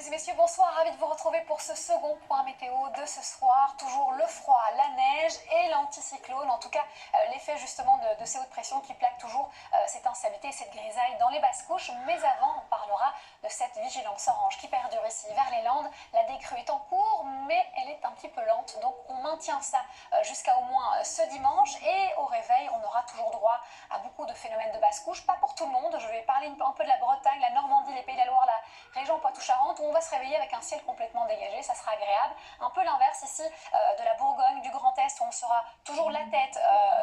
et messieurs, bonsoir, ravi de vous retrouver pour ce second point météo de ce soir. Toujours le froid, la neige et l'anticyclone, en tout cas l'effet justement de ces hautes pressions qui plaquent toujours cette instabilité et cette grisaille dans les basses couches. Mais avant, on parlera de cette vigilance orange qui perdure ici vers les Landes. La décrue est en cours, mais elle est un petit peu lente, donc on maintient ça jusqu'à au moins ce dimanche. Et au réveil, on aura toujours droit à beaucoup de phénomènes de basse couche, pas pour tout le monde. Je vais parler un peu de la Bretagne, la Normandie, les Pays de la Loire, la région Poitou-Charentes, où on va se réveiller avec un ciel complètement dégagé, ça sera agréable. Un peu l'inverse ici de la Bourgogne, du Grand Est, où on sera toujours la tête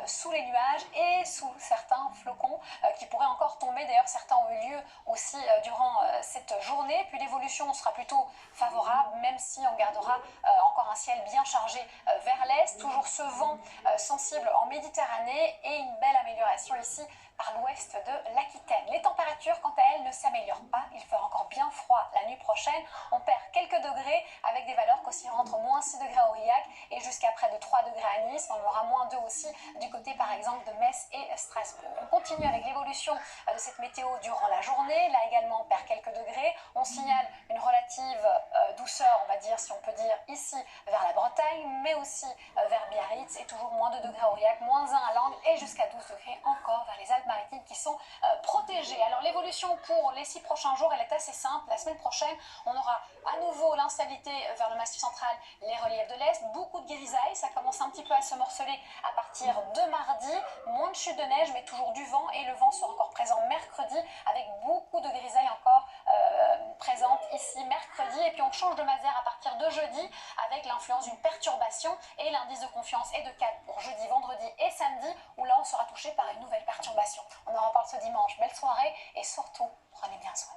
sous les nuages et sous certains flocons qui pourraient encore tomber. D'ailleurs, certains ont eu lieu aussi durant cette journée. Puis l'évolution sera plutôt favorable, même si on gardera encore un ciel bien chargé vers l'est. Toujours ce vent sensible en Méditerranée et une belle amélioration ici par l'ouest de l'Aquitaine. Les températures, quant à elles, ne s'améliorent pas. Il fera encore bien froid la nuit prochaine. On perd quelques degrés avec des valeurs qui oscilleront entre moins 6 degrés à Aurillac et jusqu'à près de 3 degrés à Nice. On aura moins 2 aussi du côté, par exemple, de Metz et Strasbourg. On continue avec l'évolution de cette météo durant la journée. Là également, on perd quelques degrés. On signale une relative douceur, on va dire, si on peut dire, ici vers la Bretagne, mais aussi vers Biarritz et toujours moins 2 degrés à Aurillac, moins 1 à Langres et jusqu'à 12 degrés encore vers les Alpes-Maritimes qui sont protégées. Alors l'évolution pour les 6 prochains jours, elle est assez simple. La semaine prochaine, on aura à nouveau l'instabilité vers le massif central, les reliefs de l'Est, beaucoup de grisailles, ça commence un petit peu à se morceler à partir de mardi, moins de chute de neige mais toujours du vent et le vent sera encore présent mercredi avec beaucoup de grisailles encore présentes ici mercredi et puis on change de masère à partir de jeudi avec l'influence d'une perturbation et l'indice de confiance est de 4 pour jeudi, vendredi et samedi où là on sera touché par une nouvelle perturbation. On en reparle ce dimanche, belle soirée et surtout prenez bien soin.